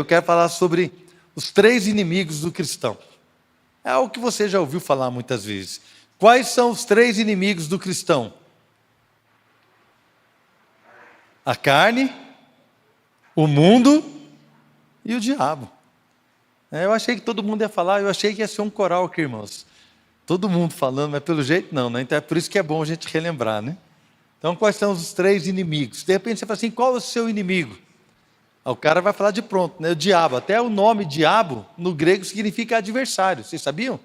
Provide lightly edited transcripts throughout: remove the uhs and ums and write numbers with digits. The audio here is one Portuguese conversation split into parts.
Eu quero falar sobre os três inimigos do cristão. É algo que você já ouviu falar muitas vezes. Quais são os três inimigos do cristão? A carne, o mundo e o diabo. Eu achei que todo mundo ia falar, eu achei que ia ser um coral aqui, irmãos. Todo mundo falando, mas pelo jeito não, né? Então é por isso que é bom a gente relembrar, né? Então quais são os três inimigos? De repente você fala assim, qual é o seu inimigo? O cara vai falar de pronto, né? O diabo. Até o nome diabo, no grego, significa adversário. Vocês sabiam?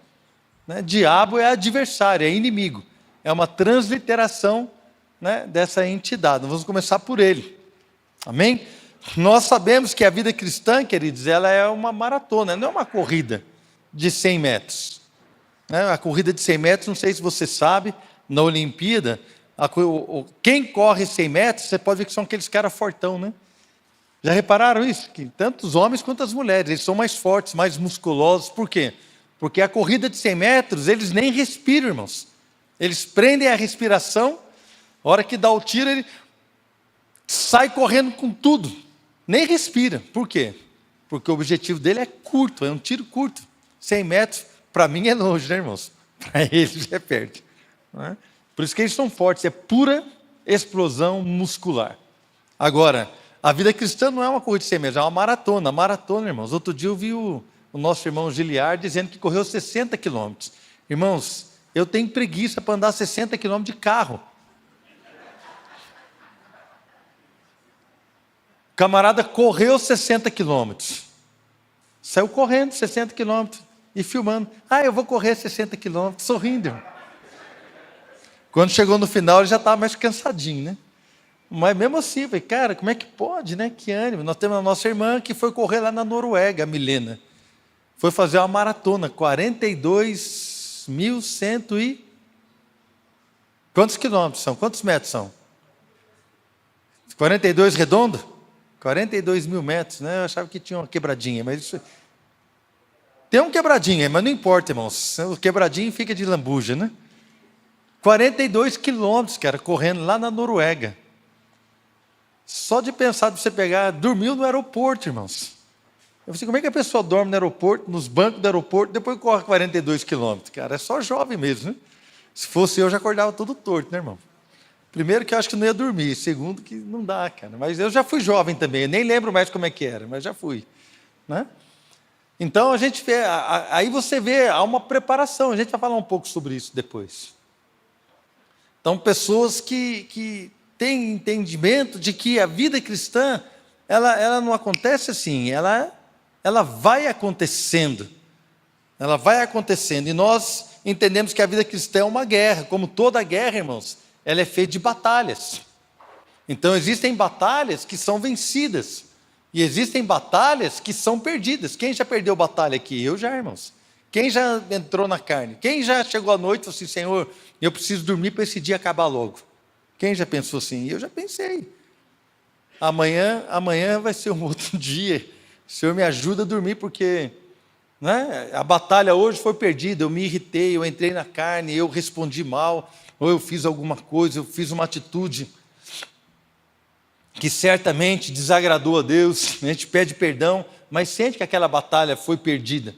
Né? Diabo é adversário, é inimigo. É uma transliteração, né, dessa entidade. Nós vamos começar por ele. Amém? Nós sabemos que a vida cristã, queridos, ela é uma maratona, não é uma corrida de 100 metros. Né? A corrida de 100 metros, não sei se você sabe, na Olimpíada, quem corre 100 metros, você pode ver que são aqueles caras fortão, né? Já repararam isso? Que tanto os homens quanto as mulheres, eles são mais fortes, mais musculosos. Por quê? Porque a corrida de 100 metros, eles nem respiram, irmãos. Eles prendem a respiração, a hora que dá o tiro, ele sai correndo com tudo. Nem respira. Por quê? Porque o objetivo dele é curto, é um tiro curto. 100 metros, para mim é longe, né, irmãos? Para eles é perto. Não é? Por isso que eles são fortes, é pura explosão muscular. Agora, a vida cristã não é uma corrida de 100 metros, é uma maratona. Maratona, irmãos. Outro dia eu vi o nosso irmão Giliar dizendo que correu 60 quilômetros. Irmãos, eu tenho preguiça para andar 60 quilômetros de carro. O camarada correu 60 quilômetros. Saiu correndo 60 quilômetros e filmando. Eu vou correr 60 quilômetros, sorrindo, irmão. Quando chegou no final, ele já estava mais cansadinho, né? Mas mesmo assim, eu falei, cara, como é que pode, né? Que ânimo. Nós temos a nossa irmã que foi correr lá na Noruega, a Milena. Foi fazer uma maratona, 42.100 e... Quantos quilômetros são? Quantos metros são? 42 redondo? 42 mil metros, né? Eu achava que tinha uma quebradinha, mas isso... Tem um quebradinho, mas não importa, irmãos. O quebradinho fica de lambuja, né? 42 quilômetros, cara, correndo lá na Noruega. Só de pensar de você pegar, dormiu no aeroporto, irmãos. Eu falei, como é que a pessoa dorme no aeroporto, nos bancos do aeroporto, depois corre 42 quilômetros? Cara, é só jovem mesmo, né? Se fosse eu, já acordava todo torto, né, irmão? Primeiro que eu acho que não ia dormir, segundo que não dá, cara. Mas eu já fui jovem também, eu nem lembro mais como é que era, mas já fui, né? Então a gente vê, aí você vê, há uma preparação, a gente vai falar um pouco sobre isso depois. Então pessoas que têm entendimento de que a vida cristã, ela não acontece assim, ela vai acontecendo. Ela vai acontecendo. E nós entendemos que a vida cristã é uma guerra. Como toda guerra, irmãos, ela é feita de batalhas. Então existem batalhas que são vencidas. E existem batalhas que são perdidas. Quem já perdeu batalha aqui? Eu já, irmãos. Quem já entrou na carne? Quem já chegou à noite e falou assim, Senhor, eu preciso dormir para esse dia acabar logo? Quem já pensou assim? Eu já pensei. Amanhã vai ser um outro dia. O Senhor me ajuda a dormir, porque, né, a batalha hoje foi perdida. Eu me irritei, eu entrei na carne, eu respondi mal, ou eu fiz alguma coisa, eu fiz uma atitude que certamente desagradou a Deus. A gente pede perdão, mas sente que aquela batalha foi perdida,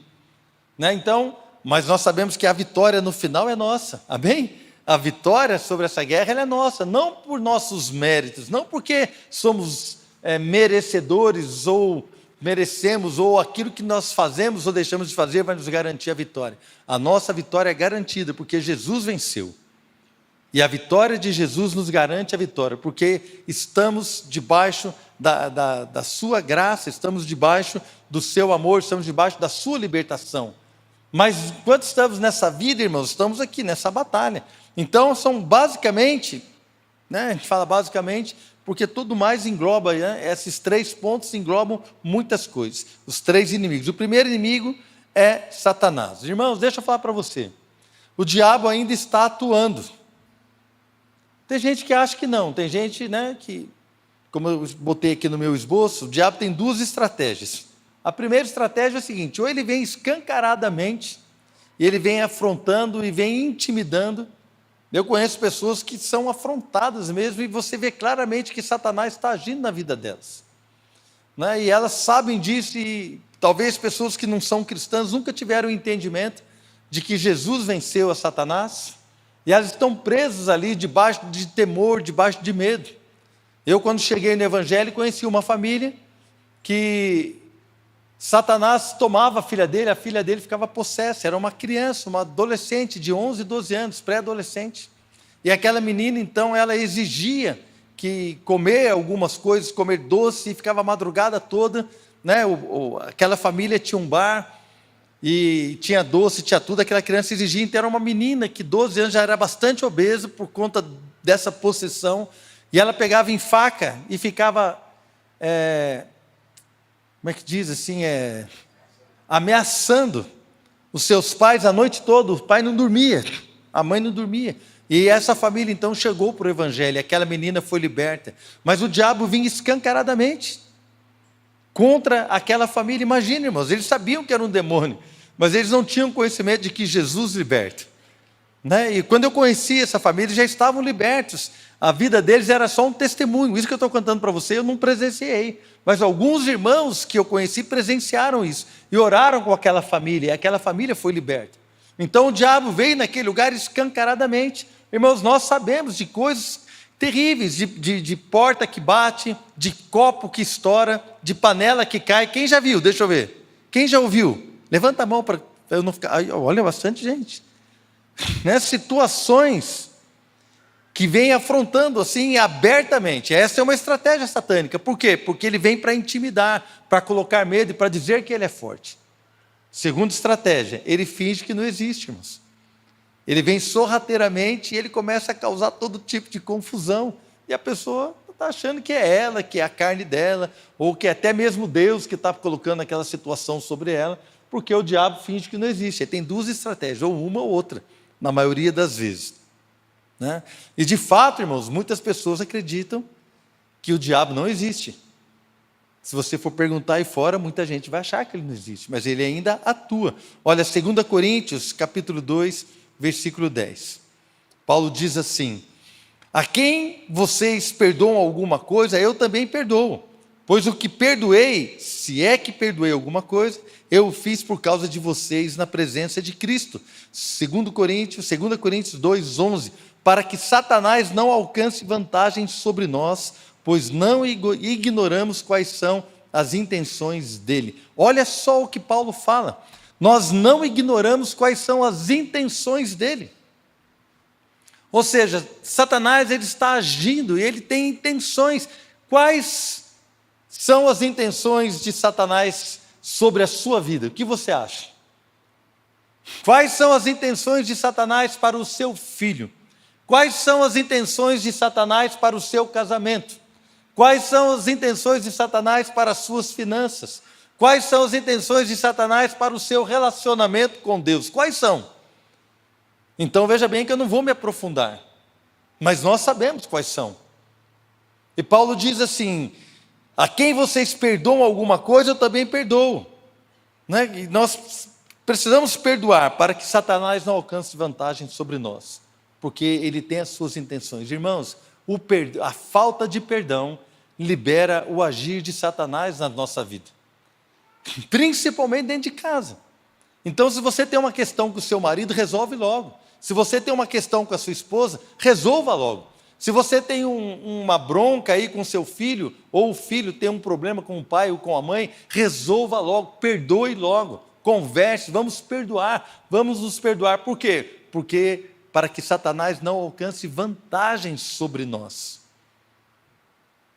né? Então, mas nós sabemos que a vitória no final é nossa, amém? A vitória sobre essa guerra ela é nossa, não por nossos méritos, não porque somos merecedores ou merecemos, ou aquilo que nós fazemos ou deixamos de fazer vai nos garantir a vitória. A nossa vitória é garantida porque Jesus venceu. E a vitória de Jesus nos garante a vitória, porque estamos debaixo da sua graça, estamos debaixo do seu amor, estamos debaixo da sua libertação. Mas enquanto estamos nessa vida, irmãos, estamos aqui nessa batalha. Então são basicamente, né, a gente fala basicamente, porque tudo mais engloba, né, esses três pontos englobam muitas coisas. Os três inimigos. O primeiro inimigo é Satanás. Irmãos, deixa eu falar para você. O diabo ainda está atuando. Tem gente que acha que não, tem gente, né, que, como eu botei aqui no meu esboço, o diabo tem duas estratégias. A primeira estratégia é a seguinte, ou ele vem escancaradamente, e ele vem afrontando e vem intimidando. Eu conheço pessoas que são afrontadas mesmo, e você vê claramente que Satanás está agindo na vida delas. né? E elas sabem disso, e talvez pessoas que não são cristãs nunca tiveram o entendimento de que Jesus venceu a Satanás, e elas estão presas ali debaixo de temor, debaixo de medo. Eu, quando cheguei no Evangelho, conheci uma família que Satanás tomava a filha dele ficava possessa, era uma criança, uma adolescente de 11, 12 anos, pré-adolescente. E aquela menina, então, ela exigia que comer algumas coisas, comer doce, e ficava a madrugada toda, né? Aquela família tinha um bar, e tinha doce, tinha tudo, aquela criança exigia. Então era uma menina que 12 anos já era bastante obesa por conta dessa possessão, e ela pegava em faca e ficava, como é que diz assim, ameaçando os seus pais a noite toda. O pai não dormia, a mãe não dormia, e essa família então chegou para o Evangelho, e aquela menina foi liberta, mas o diabo vinha escancaradamente contra aquela família. Imagina, irmãos, eles sabiam que era um demônio, mas eles não tinham conhecimento de que Jesus liberta, né? E quando eu conheci essa família, eles já estavam libertos, a vida deles era só um testemunho. Isso que eu estou contando para você, eu não presenciei, mas alguns irmãos que eu conheci presenciaram isso, e oraram com aquela família, e aquela família foi liberta. Então o diabo veio naquele lugar escancaradamente. Irmãos, nós sabemos de coisas terríveis, de porta que bate, de copo que estoura, de panela que cai. Quem já viu? Deixa eu ver. Quem já ouviu? Levanta a mão para eu não ficar. Olha, bastante gente. Né? Situações que vem afrontando assim abertamente. Essa é uma estratégia satânica. Por quê? Porque ele vem para intimidar, para colocar medo e para dizer que ele é forte. Segunda estratégia, ele finge que não existe, irmãos. Ele vem sorrateiramente e ele começa a causar todo tipo de confusão. E a pessoa está achando que é ela, que é a carne dela, ou que é até mesmo Deus que está colocando aquela situação sobre ela, porque o diabo finge que não existe. Ele tem duas estratégias, ou uma ou outra, na maioria das vezes, né? E de fato, irmãos, muitas pessoas acreditam que o diabo não existe. Se você for perguntar aí fora, muita gente vai achar que ele não existe, mas ele ainda atua. Olha, 2 Coríntios, capítulo 2, versículo 10. Paulo diz assim: a quem vocês perdoam alguma coisa, eu também perdoo. Pois o que perdoei, se é que perdoei alguma coisa, eu o fiz por causa de vocês na presença de Cristo. 2 Coríntios 2, 11. Para que Satanás não alcance vantagem sobre nós, pois não ignoramos quais são as intenções dele. Olha só o que Paulo fala. Nós não ignoramos quais são as intenções dele. Ou seja, Satanás, ele está agindo e ele tem intenções. Quais são as intenções de Satanás sobre a sua vida? O que você acha? Quais são as intenções de Satanás para o seu filho? Quais são as intenções de Satanás para o seu casamento? Quais são as intenções de Satanás para as suas finanças? Quais são as intenções de Satanás para o seu relacionamento com Deus? Quais são? Então veja bem que eu não vou me aprofundar, mas nós sabemos quais são. E Paulo diz assim: a quem vocês perdoam alguma coisa, eu também perdoo, né? E nós precisamos perdoar para que Satanás não alcance vantagem sobre nós, porque ele tem as suas intenções. Irmãos, a falta de perdão libera o agir de Satanás na nossa vida, principalmente dentro de casa. Então, se você tem uma questão com o seu marido, resolve logo. Se você tem uma questão com a sua esposa, resolva logo. Se você tem uma bronca aí com o seu filho, ou o filho tem um problema com o pai ou com a mãe, resolva logo, perdoe logo, converse, vamos perdoar, vamos nos perdoar. Por quê? Porque para que Satanás não alcance vantagem sobre nós.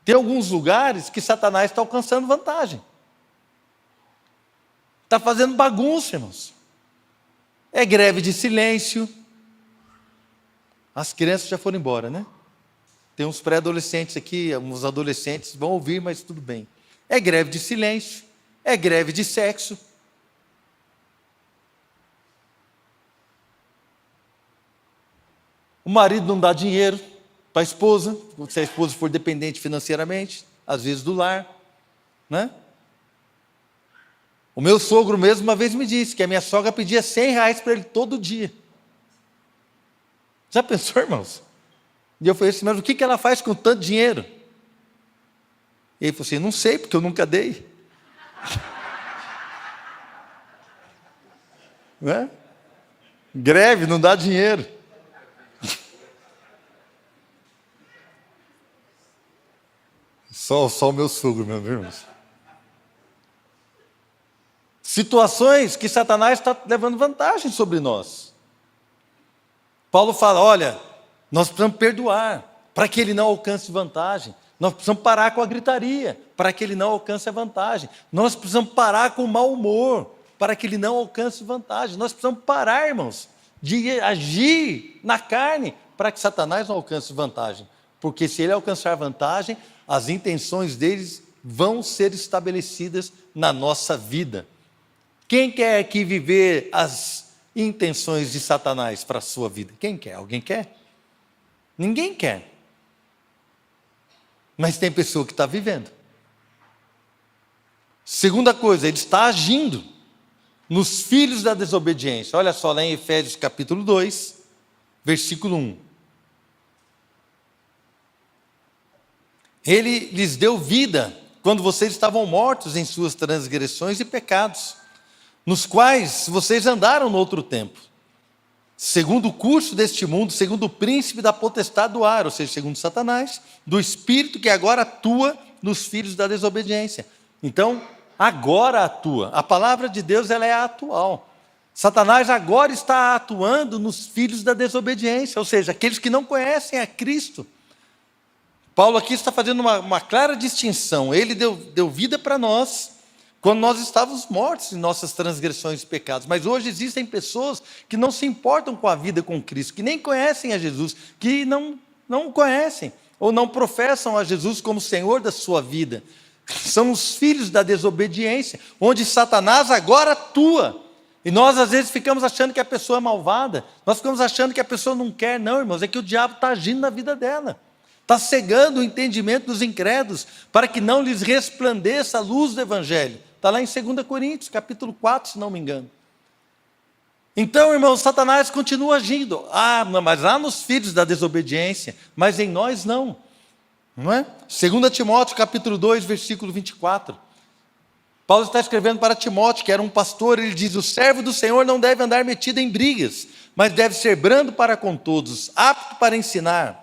Tem alguns lugares que Satanás está alcançando vantagem. Está fazendo bagunça, irmãos. É greve de silêncio. As crianças já foram embora, né? Tem uns pré-adolescentes aqui, uns adolescentes vão ouvir, mas tudo bem. É greve de silêncio, é greve de sexo. O marido não dá dinheiro para a esposa, se a esposa for dependente financeiramente, às vezes do lar, né? O meu sogro mesmo uma vez me disse que a minha sogra pedia R$100 para ele todo dia. Já pensou, irmãos? E eu falei assim: mas o que ela faz com tanto dinheiro? Ele falou assim, não sei, porque eu nunca dei. Não é? Greve não dá dinheiro. Só o meu sogro, meus irmãos. Situações que Satanás está levando vantagem sobre nós. Paulo fala, olha, nós precisamos perdoar, para que ele não alcance vantagem. Nós precisamos parar com a gritaria, para que ele não alcance a vantagem. Nós precisamos parar com o mau humor, para que ele não alcance vantagem. Nós precisamos parar, irmãos, de agir na carne, para que Satanás não alcance vantagem. Porque se ele alcançar vantagem, as intenções deles vão ser estabelecidas na nossa vida. Quem quer aqui viver as intenções de Satanás para a sua vida? Quem quer? Alguém quer? Ninguém quer. Mas tem pessoa que está vivendo. Segunda coisa, ele está agindo nos filhos da desobediência. Olha só lá em Efésios capítulo 2, versículo 1. Ele lhes deu vida quando vocês estavam mortos em suas transgressões e pecados, nos quais vocês andaram no outro tempo, segundo o curso deste mundo, segundo o príncipe da potestade do ar, ou seja, segundo Satanás, do espírito que agora atua nos filhos da desobediência. Então, agora atua. A palavra de Deus, ela é atual. Satanás agora está atuando nos filhos da desobediência, ou seja, aqueles que não conhecem a Cristo. Paulo aqui está fazendo uma clara distinção. Ele deu vida para nós quando nós estávamos mortos em nossas transgressões e pecados. Mas hoje existem pessoas que não se importam com a vida com Cristo, que nem conhecem a Jesus, que não o conhecem, ou não professam a Jesus como Senhor da sua vida. São os filhos da desobediência, onde Satanás agora atua. E nós às vezes ficamos achando que a pessoa é malvada, nós ficamos achando que a pessoa não quer, não, irmãos, é que o diabo está agindo na vida dela. Está cegando o entendimento dos incrédulos, para que não lhes resplandeça a luz do Evangelho. Está lá em 2 Coríntios, capítulo 4, se não me engano. Então, irmãos, Satanás continua agindo. Mas lá nos filhos da desobediência, mas em nós não. Não é? 2 Timóteo, capítulo 2, versículo 24. Paulo está escrevendo para Timóteo, que era um pastor, ele diz, o servo do Senhor não deve andar metido em brigas, mas deve ser brando para com todos, apto para ensinar,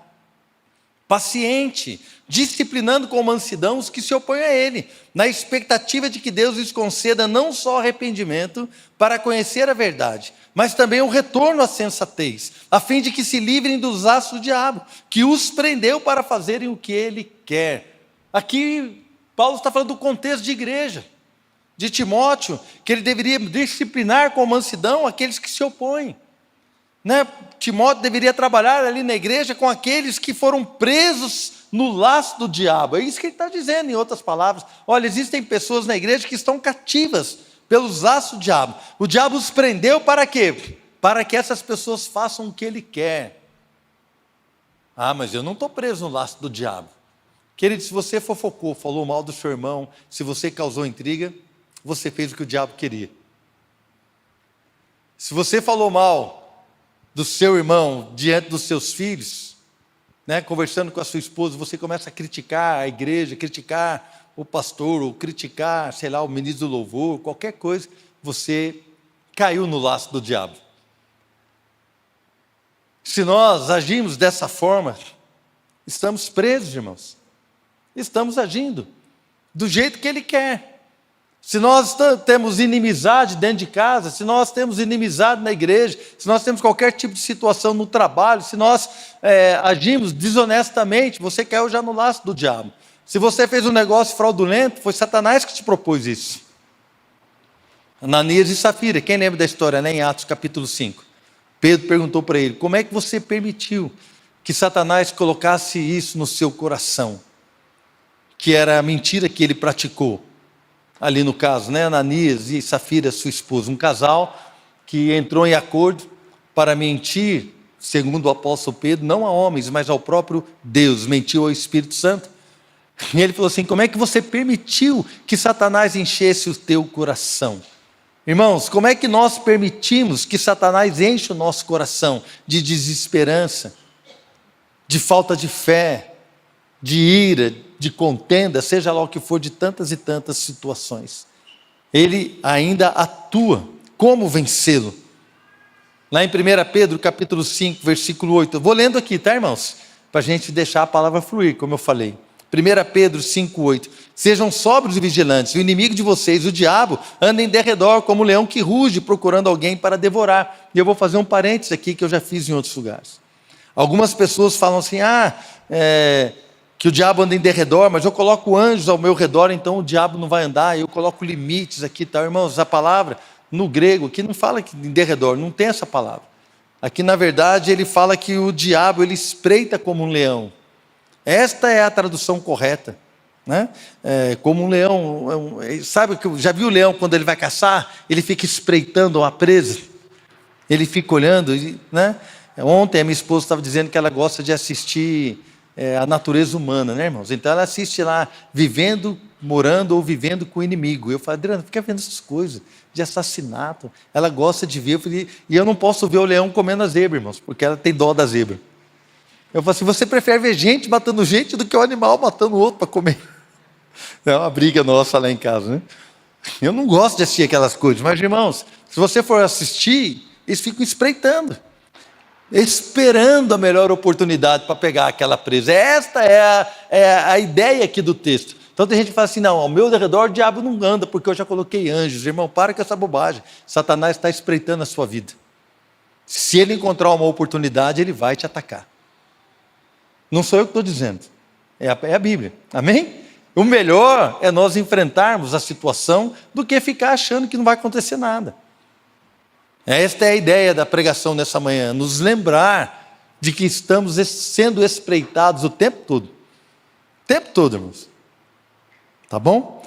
paciente, disciplinando com mansidão os que se opõem a ele, na expectativa de que Deus lhes conceda não só arrependimento para conhecer a verdade, mas também o retorno à sensatez, a fim de que se livrem dos laços do diabo, que os prendeu para fazerem o que ele quer. Aqui, Paulo está falando do contexto de igreja, de Timóteo, que ele deveria disciplinar com mansidão aqueles que se opõem. Timóteo deveria trabalhar ali na igreja com aqueles que foram presos no laço do diabo. É isso que ele está dizendo, em outras palavras. Olha, existem pessoas na igreja que estão cativas pelos laços do diabo. O diabo os prendeu para quê? Para que essas pessoas façam o que ele quer. Mas eu não estou preso no laço do diabo. Querido, se você fofocou, falou mal do seu irmão, se você causou intriga, você fez o que o diabo queria. Se você falou mal do seu irmão diante dos seus filhos, conversando com a sua esposa, você começa a criticar a igreja, criticar o pastor, ou criticar, o ministro do louvor, qualquer coisa, você caiu no laço do diabo. Se nós agimos dessa forma, estamos presos, irmãos. Estamos agindo do jeito que ele quer. Se nós temos inimizade dentro de casa, se nós temos inimizade na igreja, se nós temos qualquer tipo de situação no trabalho, se nós agimos desonestamente, você caiu já no laço do diabo. Se você fez um negócio fraudulento, foi Satanás que te propôs isso. Ananias e Safira, quem lembra da história, em Atos capítulo 5? Pedro perguntou para ele, como é que você permitiu que Satanás colocasse isso no seu coração? Que era a mentira que ele praticou. Ali no caso, Ananias e Safira, sua esposa, um casal que entrou em acordo para mentir, segundo o apóstolo Pedro, não a homens, mas ao próprio Deus, mentiu ao Espírito Santo. E ele falou assim, como é que você permitiu que Satanás enchesse o teu coração? Irmãos, como é que nós permitimos que Satanás enche o nosso coração de desesperança, de falta de fé, de ira, de contenda, seja lá o que for, de tantas e tantas situações. Ele ainda atua. Como vencê-lo? Lá em 1 Pedro, capítulo 5, versículo 8. Eu vou lendo aqui, tá, irmãos? Para a gente deixar a palavra fluir, como eu falei. 1 Pedro 5, 8. Sejam sóbrios e vigilantes. O inimigo de vocês, o diabo, anda em derredor como um leão que ruge, procurando alguém para devorar. E eu vou fazer um parênteses aqui, que eu já fiz em outros lugares. Algumas pessoas falam assim, que o diabo anda em derredor, mas eu coloco anjos ao meu redor, então o diabo não vai andar. Eu coloco limites aqui, tá, irmãos? A palavra, no grego, aqui não fala que em derredor, não tem essa palavra. Aqui, na verdade, ele fala que o diabo, ele espreita como um leão. Esta é a tradução correta, né? Como um leão, sabe, já viu o leão quando ele vai caçar? Ele fica espreitando uma presa, ele fica olhando, né? Ontem a minha esposa estava dizendo que ela gosta de assistir a natureza humana, né, irmãos? Então ela assiste lá, vivendo, morando ou vivendo com o inimigo. Eu falei, Adriana, fica vendo essas coisas de assassinato. Ela gosta de ver, e eu não posso ver o leão comendo a zebra, irmãos, porque ela tem dó da zebra. Eu falo assim, você prefere ver gente matando gente do que o animal matando o outro para comer? É uma briga nossa lá em casa, né? Eu não gosto de assistir aquelas coisas, mas irmãos, se você for assistir, eles ficam espreitando, esperando a melhor oportunidade para pegar aquela presa. Esta é a ideia aqui do texto. Então tem gente que fala assim, não, ao meu redor o diabo não anda, porque eu já coloquei anjos. Irmão, para com essa bobagem. Satanás está espreitando a sua vida. Se ele encontrar uma oportunidade, ele vai te atacar. Não sou eu que estou dizendo, é a Bíblia, amém? O melhor é nós enfrentarmos a situação do que ficar achando que não vai acontecer nada. Esta é a ideia da pregação nessa manhã, nos lembrar de que estamos sendo espreitados o tempo todo, irmãos, tá bom?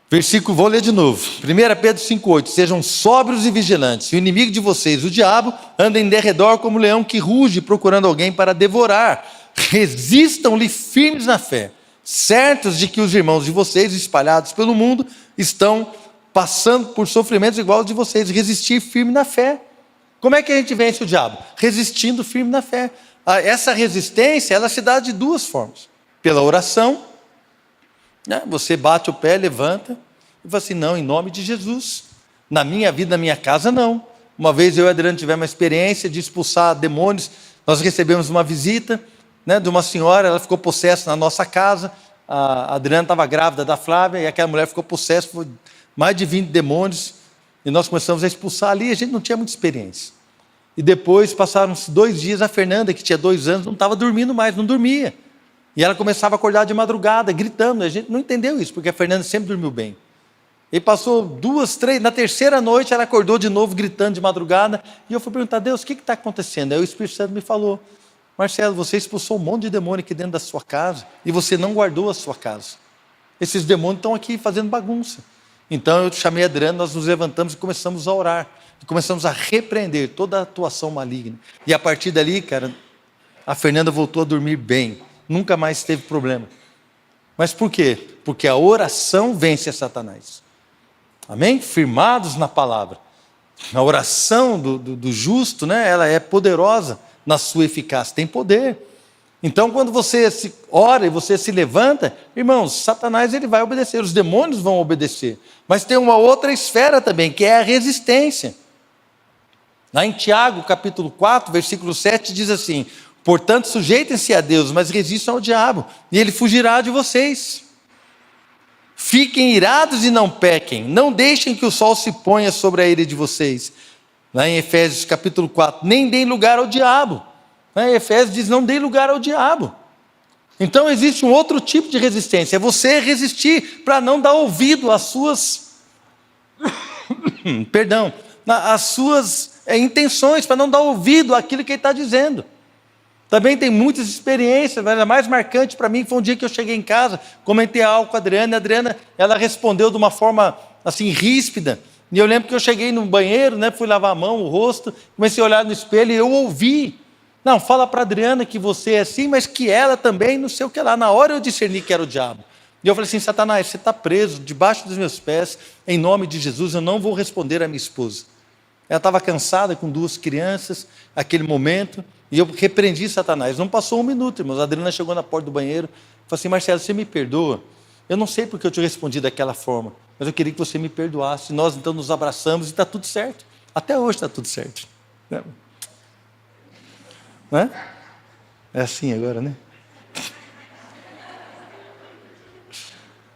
Versículo, vou ler de novo, 1 Pedro 5,8, sejam sóbrios e vigilantes, o inimigo de vocês, o diabo, anda em derredor como um leão que ruge, procurando alguém para devorar. Resistam-lhe firmes na fé, certos de que os irmãos de vocês, espalhados pelo mundo, estão passando por sofrimentos iguais aos de vocês. Resistir firme na fé. Como é que a gente vence o diabo? Resistindo firme na fé. Essa resistência, ela se dá de duas formas. Pela oração, né? Você bate o pé, levanta e fala assim, não, em nome de Jesus, na minha vida, na minha casa, não. Uma vez eu e a Adriana tivemos uma experiência de expulsar demônios. Nós recebemos uma visita, né, de uma senhora, ela ficou possessa na nossa casa. A Adriana estava grávida da Flávia, e aquela mulher ficou possessa, foi mais de 20 demônios, e nós começamos a expulsar ali, a gente não tinha muita experiência. E depois, passaram-se 2 dias, a Fernanda, que tinha 2 anos, não estava dormindo mais, não dormia. E ela começava a acordar de madrugada, gritando. A gente não entendeu isso, porque a Fernanda sempre dormiu bem. E passou 2, 3, na terceira noite ela acordou de novo, gritando de madrugada, e eu fui perguntar, Deus, o que está acontecendo? Aí o Espírito Santo me falou, Marcelo, você expulsou um monte de demônio aqui dentro da sua casa, e você não guardou a sua casa. Esses demônios estão aqui fazendo bagunça. Então eu chamei a Adriana, nós nos levantamos e começamos a orar, e começamos a repreender toda a atuação maligna. E a partir dali, cara, a Fernanda voltou a dormir bem, nunca mais teve problema. Mas por quê? Porque a oração vence a Satanás. Amém? Firmados na palavra. A oração do justo, né, ela é poderosa na sua eficácia, tem poder. Então, quando você ora e você se levanta, irmãos, Satanás ele vai obedecer, os demônios vão obedecer. Mas tem uma outra esfera também, que é a resistência. Lá em Tiago, capítulo 4, versículo 7, diz assim, portanto, sujeitem-se a Deus, mas resistam ao diabo, e ele fugirá de vocês. Fiquem irados e não pequem, não deixem que o sol se ponha sobre a ira de vocês. Lá em Efésios capítulo 4, nem deem lugar ao diabo. Efésios diz, não deem lugar ao diabo. Então existe um outro tipo de resistência, é você resistir para não dar ouvido às suas, às suas intenções, para não dar ouvido àquilo que ele está dizendo. Também tem muitas experiências, mas a mais marcante para mim foi um dia que eu cheguei em casa, comentei algo com a Adriana, ela respondeu de uma forma assim ríspida, e eu lembro que eu cheguei no banheiro, né, fui lavar a mão, o rosto, comecei a olhar no espelho e eu ouvi, não, fala para a Adriana que você é assim, mas que ela também, não sei o que lá, na hora eu discerni que era o diabo. E eu falei assim, Satanás, você está preso debaixo dos meus pés, em nome de Jesus, eu não vou responder à minha esposa. Ela estava cansada com 2 crianças, aquele momento, e eu repreendi Satanás. Não passou 1 minuto, irmãos. A Adriana chegou na porta do banheiro, Falei assim, Marcelo, você me perdoa? Eu não sei porque eu te respondi daquela forma, mas eu queria que você me perdoasse. Nós então nos abraçamos e está tudo certo. Até hoje está tudo certo. Não é? É assim agora, né?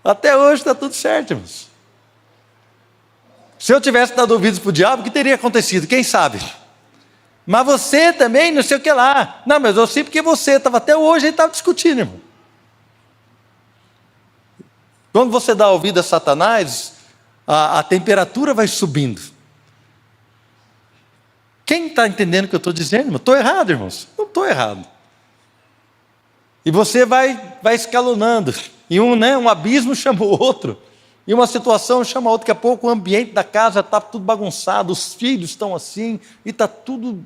Até hoje está tudo certo, irmãos. Se eu tivesse dado ouvidos para o diabo, o que teria acontecido? Quem sabe? Mas você também, não sei o que lá. Não, mas eu sei porque você estava até hoje e estava discutindo, irmão. Quando você dá ouvido a Satanás, a temperatura vai subindo. Quem está entendendo o que eu estou dizendo, irmão? Estou errado, irmãos? Não estou errado. E você vai escalonando. E um abismo chama o outro. E uma situação chama a outra. Daqui a pouco o ambiente da casa está tudo bagunçado. Os filhos estão assim. E está tudo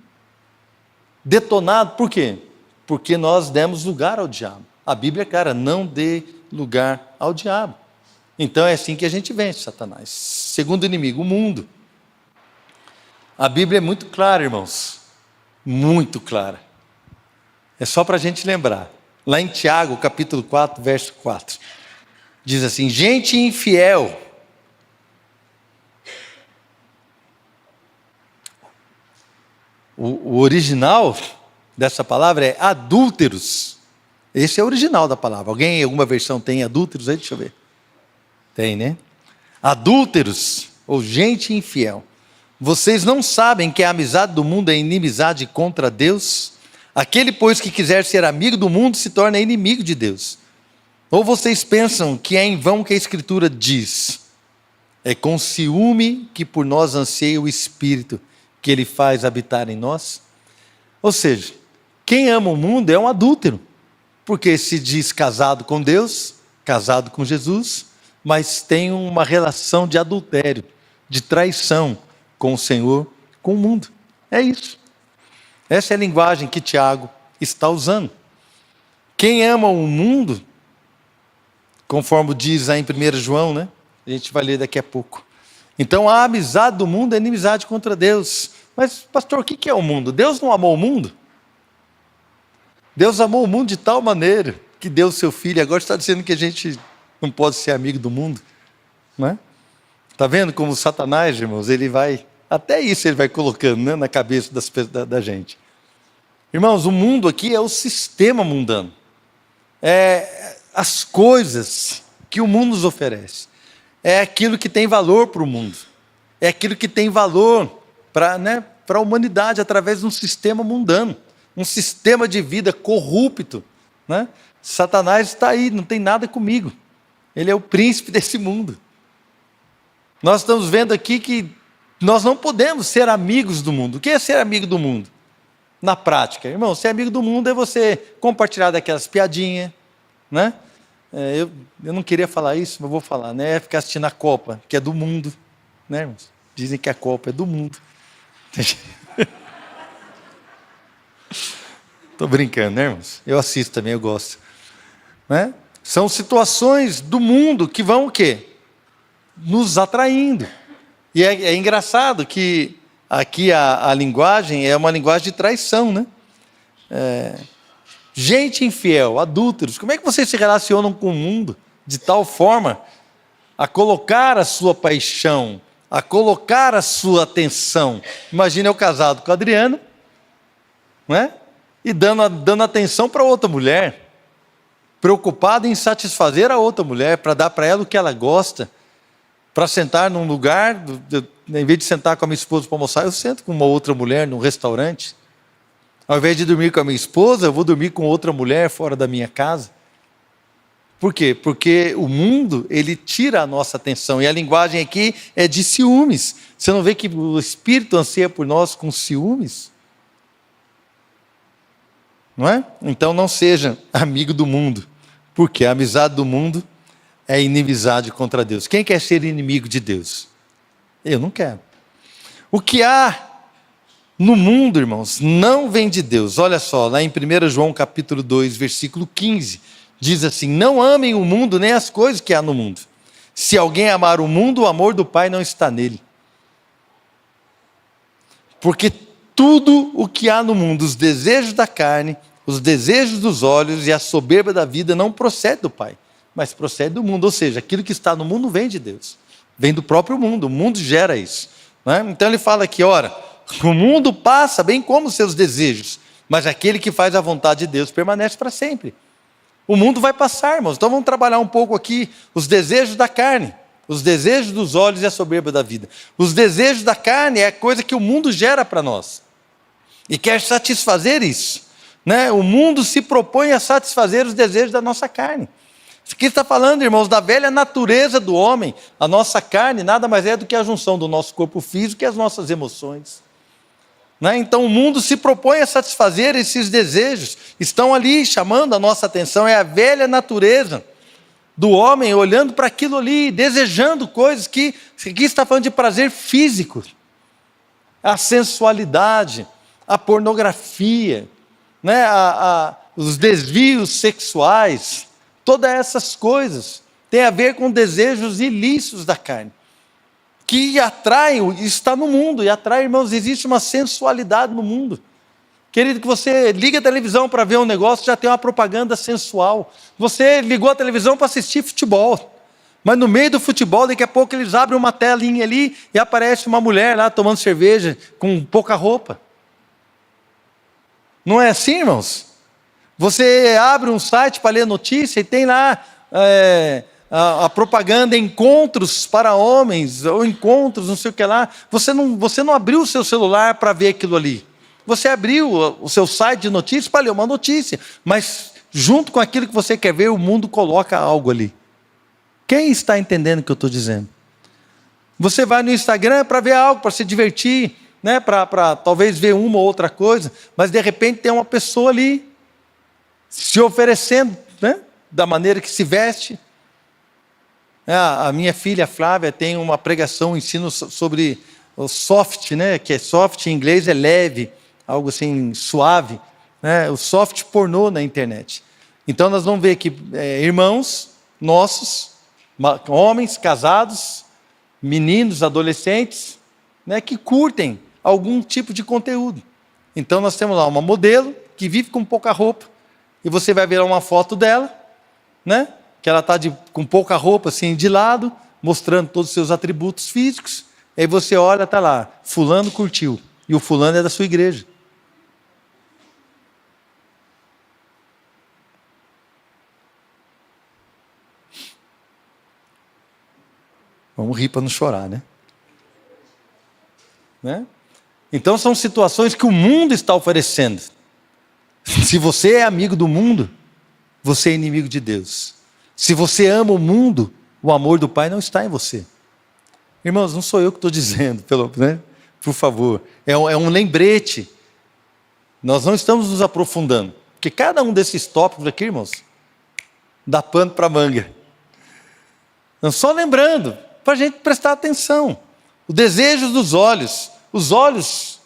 detonado. Por quê? Porque nós demos lugar ao diabo. A Bíblia é clara, não dê lugar ao diabo. Então é assim que a gente vence Satanás. Segundo inimigo, o mundo. A Bíblia é muito clara, irmãos. Muito clara. É só para a gente lembrar. Lá em Tiago, capítulo 4, verso 4. Diz assim, gente infiel. O original dessa palavra é adúlteros. Esse é o original da palavra. Alguém em alguma versão tem adúlteros aí? Deixa eu ver. Tem, né? Adúlteros, ou gente infiel. Vocês não sabem que a amizade do mundo é inimizade contra Deus? Aquele, pois, que quiser ser amigo do mundo se torna inimigo de Deus. Ou vocês pensam que é em vão que a Escritura diz: é com ciúme que por nós anseia o Espírito que Ele faz habitar em nós? Ou seja, quem ama o mundo é um adúltero, porque se diz casado com Deus, casado com Jesus, mas tem uma relação de adultério, de traição com o Senhor, com o mundo. É isso. Essa é a linguagem que Tiago está usando. Quem ama o mundo, conforme diz lá em 1 João, né? A gente vai ler daqui a pouco. Então a amizade do mundo é inimizade contra Deus. Mas, pastor, o que é o mundo? Deus não amou o mundo? Deus amou o mundo de tal maneira que deu o seu filho. Agora está dizendo que a gente não pode ser amigo do mundo, não é? Está vendo como Satanás, irmãos, ele vai, até isso ele vai colocando, né, na cabeça da gente. Irmãos, o mundo aqui é o sistema mundano. É as coisas que o mundo nos oferece. É aquilo que tem valor para o mundo. É aquilo que tem valor para a humanidade através de um sistema mundano. Um sistema de vida corrupto, né? Satanás está aí, não tem nada comigo. Ele é o príncipe desse mundo. Nós estamos vendo aqui que nós não podemos ser amigos do mundo. O que é ser amigo do mundo? Na prática, irmão, ser amigo do mundo é você compartilhar daquelas piadinhas, né? Eu não queria falar isso, mas vou falar, né? É ficar assistindo a Copa, que é do mundo, né, irmãos? Dizem que a Copa é do mundo. Estou brincando, né, irmãos? Eu assisto também, eu gosto. Né? São situações do mundo que vão o quê? Nos atraindo. E é engraçado que aqui a linguagem é uma linguagem de traição, né? Gente infiel, adúlteros, como é que vocês se relacionam com o mundo de tal forma a colocar a sua paixão, a colocar a sua atenção? Imagina eu casado com a Adriana, não é? E dando atenção para outra mulher, preocupado em satisfazer a outra mulher, para dar para ela o que ela gosta, para sentar num lugar, em vez de sentar com a minha esposa para almoçar, eu sento com uma outra mulher num restaurante. Ao invés de dormir com a minha esposa, eu vou dormir com outra mulher fora da minha casa. Por quê? Porque o mundo, ele tira a nossa atenção, e a linguagem aqui é de ciúmes. Você não vê que o Espírito anseia por nós com ciúmes? Não é? Então não seja amigo do mundo, porque a amizade do mundo é inimizade contra Deus. Quem quer ser inimigo de Deus? Eu não quero. O que há no mundo, irmãos, não vem de Deus. Olha só, lá em 1 João capítulo 2, versículo 15, diz assim: não amem o mundo nem as coisas que há no mundo. Se alguém amar o mundo, o amor do Pai não está nele. Porque tudo o que há no mundo, os desejos da carne, os desejos dos olhos e a soberba da vida não procede do Pai, mas procede do mundo. Ou seja, aquilo que está no mundo vem de Deus, vem do próprio mundo, o mundo gera isso, né? Então ele fala aqui, ora, o mundo passa bem como os seus desejos, mas aquele que faz a vontade de Deus permanece para sempre. O mundo vai passar, irmãos. Então vamos trabalhar um pouco aqui os desejos da carne, os desejos dos olhos e a soberba da vida. Os desejos da carne é a coisa que o mundo gera para nós e quer satisfazer isso, né? O mundo se propõe a satisfazer os desejos da nossa carne. Isso aqui está falando, irmãos, da velha natureza do homem. A nossa carne nada mais é do que a junção do nosso corpo físico e as nossas emoções, né? Então o mundo se propõe a satisfazer esses desejos, estão ali chamando a nossa atenção. É a velha natureza do homem olhando para aquilo ali, desejando coisas que aqui está falando de prazer físico, a sensualidade, a pornografia, né? Os desvios sexuais, todas essas coisas têm a ver com desejos ilícitos da carne, que atraem, está no mundo, e atrai, irmãos, existe uma sensualidade no mundo. Querido, que você liga a televisão para ver um negócio, já tem uma propaganda sensual. Você ligou a televisão para assistir futebol, mas no meio do futebol, daqui a pouco eles abrem uma telinha ali e aparece uma mulher lá tomando cerveja com pouca roupa. Não é assim, irmãos? Você abre um site para ler notícia e tem lá a propaganda, encontros para homens, ou encontros, não sei o que lá. Você não abriu o seu celular para ver aquilo ali. Você abriu o seu site de notícias para ler uma notícia, mas junto com aquilo que você quer ver, o mundo coloca algo ali. Quem está entendendo o que eu estou dizendo? Você vai no Instagram para ver algo, para se divertir, né? para talvez ver uma ou outra coisa, mas de repente tem uma pessoa ali se oferecendo, né? Da maneira que se veste. A minha filha Flávia tem uma pregação, um ensino sobre o soft, né? Que é soft em inglês, é leve, algo assim suave, né? O soft pornô na internet. Então nós vamos ver aqui irmãos nossos, homens casados, meninos, adolescentes, né? Que curtem algum tipo de conteúdo. Então nós temos lá uma modelo que vive com pouca roupa, e você vai ver lá uma foto dela, né? Que ela está com pouca roupa, assim, de lado, mostrando todos os seus atributos físicos. Aí você olha, está lá, fulano curtiu, e o fulano é da sua igreja. Vamos rir para não chorar, né? Então são situações que o mundo está oferecendo. Se você é amigo do mundo, você é inimigo de Deus. Se você ama o mundo, o amor do Pai não está em você. Irmãos, não sou eu que estou dizendo, né? Por favor. É um lembrete. Nós não estamos nos aprofundando. Porque cada um desses tópicos aqui, irmãos, dá pano para manga. Não, só lembrando, para a gente prestar atenção. O desejo dos olhos. Os olhos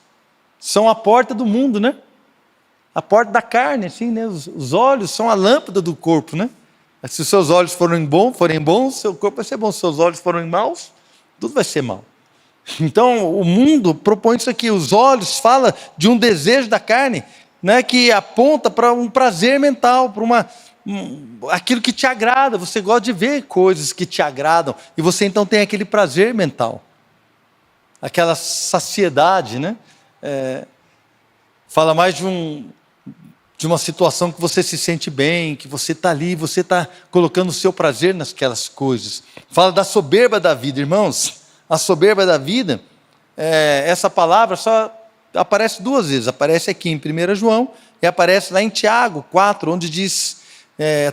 são a porta do mundo, né? A porta da carne, assim, né? Os olhos são a lâmpada do corpo, né? Se os seus olhos forem bons, seu corpo vai ser bom. Se os seus olhos forem maus, tudo vai ser mal. Então, o mundo propõe isso aqui. Os olhos fala de um desejo da carne, né? Que aponta para um prazer mental, para aquilo que te agrada. Você gosta de ver coisas que te agradam, e você então tem aquele prazer mental, aquela saciedade, né? Fala mais de uma situação que você se sente bem, que você está ali, você está colocando o seu prazer naquelas coisas. Fala da soberba da vida, irmãos. A soberba da vida, essa palavra só aparece duas vezes. Aparece aqui em 1 João e aparece lá em Tiago 4, onde diz,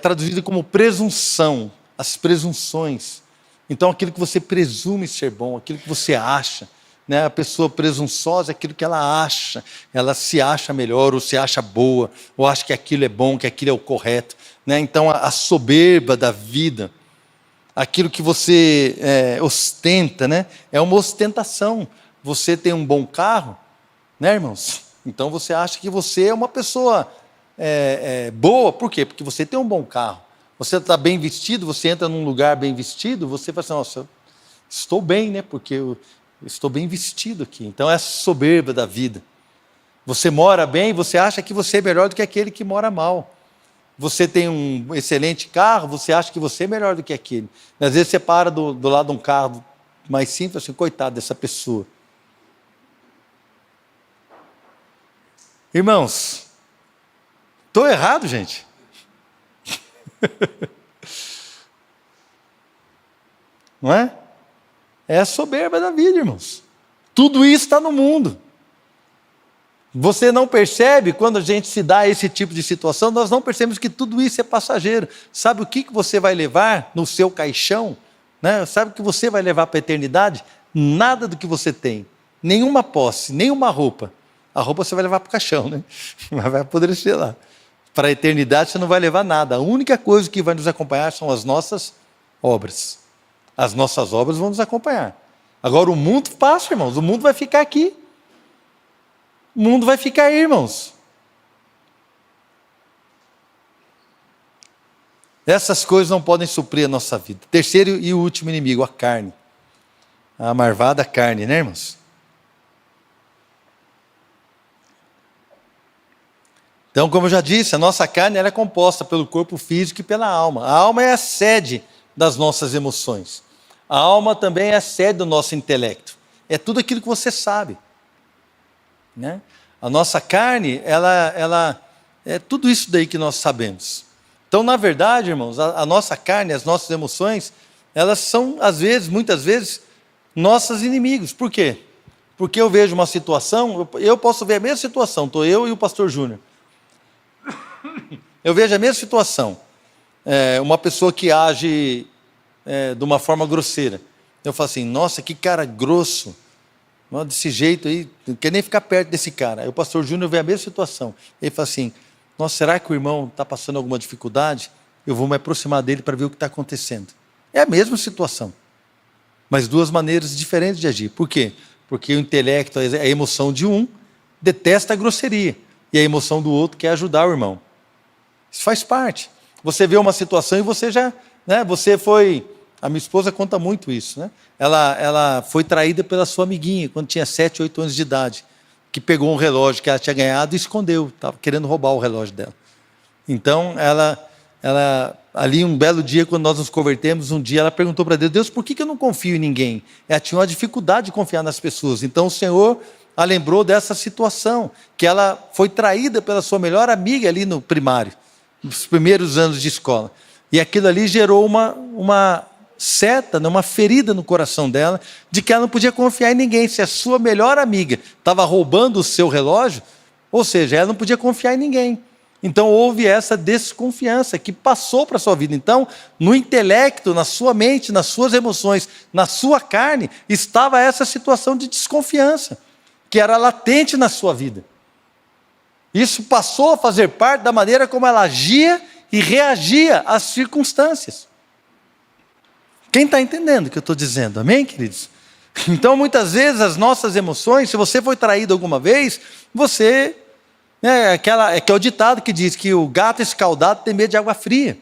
traduzido como presunção, as presunções. Então aquilo que você presume ser bom, aquilo que você acha, né? A pessoa presunçosa é aquilo que ela acha, ela se acha melhor, ou se acha boa, ou acha que aquilo é bom, que aquilo é o correto, né? Então a soberba da vida, aquilo que você ostenta, né? É uma ostentação. Você tem um bom carro, né, irmãos? Então você acha que você é uma pessoa boa, por quê? Porque você tem um bom carro. Você está bem vestido, você entra num lugar bem vestido, você fala assim, nossa, estou bem, né? Porque eu estou bem vestido aqui. Então é a soberba da vida. Você mora bem, você acha que você é melhor do que aquele que mora mal. Você tem um excelente carro, você acha que você é melhor do que aquele. Às vezes você para do lado de um carro mais simples, assim, coitado dessa pessoa. Irmãos, estou errado, gente? Não é? É a soberba da vida, irmãos. Tudo isso está no mundo. Você não percebe, quando a gente se dá a esse tipo de situação, nós não percebemos que tudo isso é passageiro. Sabe o que você vai levar no seu caixão? Né? Sabe o que você vai levar para a eternidade? Nada do que você tem. Nenhuma posse, nenhuma roupa. A roupa você vai levar para o caixão, né? Vai apodrecer lá. Para a eternidade você não vai levar nada. A única coisa que vai nos acompanhar são as nossas obras. As nossas obras vão nos acompanhar. Agora o mundo passa, irmãos. O mundo vai ficar aqui. O mundo vai ficar aí, irmãos. Essas coisas não podem suprir a nossa vida. Terceiro e último inimigo, a carne. A marvada carne, né, irmãos? Então, como eu já disse, a nossa carne ela é composta pelo corpo físico e pela alma. A alma é a sede das nossas emoções. A alma também é a sede do nosso intelecto. É tudo aquilo que você sabe. Né? A nossa carne, ela é tudo isso daí que nós sabemos. Então, na verdade, irmãos, a nossa carne, as nossas emoções, elas são, às vezes, muitas vezes, nossos inimigos. Por quê? Porque eu vejo uma situação, eu posso ver a mesma situação, estou eu e o pastor Júnior. Eu vejo a mesma situação. Uma pessoa que age de uma forma grosseira. Eu falo assim, nossa, que cara grosso. Desse jeito aí, não quer nem ficar perto desse cara. Aí o pastor Júnior vê a mesma situação. Ele fala assim, nossa, será que o irmão está passando alguma dificuldade? Eu vou me aproximar dele para ver o que está acontecendo. É a mesma situação, mas duas maneiras diferentes de agir. Por quê? Porque o intelecto, a emoção de um, detesta a grosseria, e a emoção do outro quer ajudar o irmão. Isso faz parte. Você vê uma situação e você já, né, você foi... A minha esposa conta muito isso, né? Ela foi traída pela sua amiguinha, quando tinha 7, 8 anos de idade, que pegou um relógio que ela tinha ganhado e escondeu, estava querendo roubar o relógio dela. Então, ali um belo dia, quando nós nos convertemos, um dia ela perguntou para Deus, por que eu não confio em ninguém? Ela tinha uma dificuldade de confiar nas pessoas. Então, o Senhor a lembrou dessa situação, que ela foi traída pela sua melhor amiga ali no primário, nos primeiros anos de escola. E aquilo ali gerou uma seta, uma ferida no coração dela, de que ela não podia confiar em ninguém. Se a sua melhor amiga estava roubando o seu relógio, ou seja, ela não podia confiar em ninguém. Então houve essa desconfiança que passou para a sua vida. Então, no intelecto, na sua mente, nas suas emoções, na sua carne, estava essa situação de desconfiança, que era latente na sua vida. Isso passou a fazer parte da maneira como ela agia e reagia às circunstâncias. Quem está entendendo o que eu estou dizendo? Amém, queridos? Então, muitas vezes, as nossas emoções, se você foi traído alguma vez, você... que é o ditado que diz que o gato escaldado tem medo de água fria.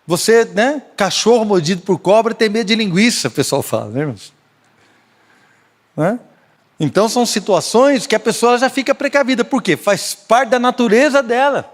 Você, cachorro mordido por cobra tem medo de linguiça, o pessoal fala, né, irmãos? Então, são situações que a pessoa já fica precavida. Por quê? Faz parte da natureza dela.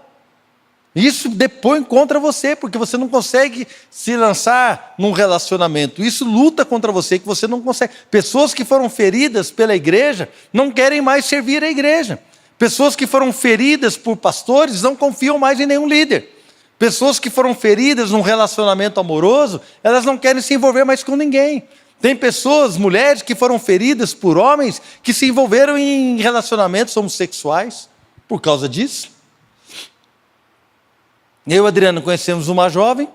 Isso depõe contra você, porque você não consegue se lançar num relacionamento. Isso luta contra você, que você não consegue. Pessoas que foram feridas pela igreja não querem mais servir a igreja. Pessoas que foram feridas por pastores não confiam mais em nenhum líder. Pessoas que foram feridas num relacionamento amoroso, elas não querem se envolver mais com ninguém. Tem pessoas, mulheres, que foram feridas por homens que se envolveram em relacionamentos homossexuais por causa disso. Eu e o Adriano conhecemos uma jovem,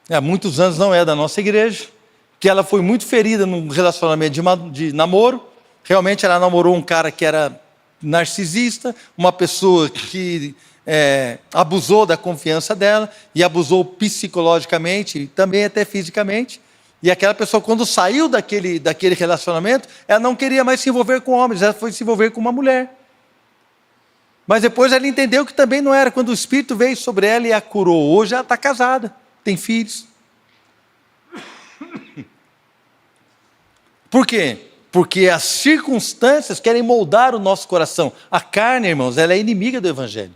há muitos anos não é da nossa igreja, que ela foi muito ferida num relacionamento de namoro. Realmente ela namorou um cara que era narcisista, uma pessoa que abusou da confiança dela e abusou psicologicamente e também até fisicamente. E aquela pessoa, quando saiu daquele relacionamento, ela não queria mais se envolver com homens, ela foi se envolver com uma mulher. Mas depois ela entendeu que também não era, quando o Espírito veio sobre ela e a curou. Hoje ela está casada, tem filhos. Por quê? Porque as circunstâncias querem moldar o nosso coração. A carne, irmãos, ela é inimiga do Evangelho.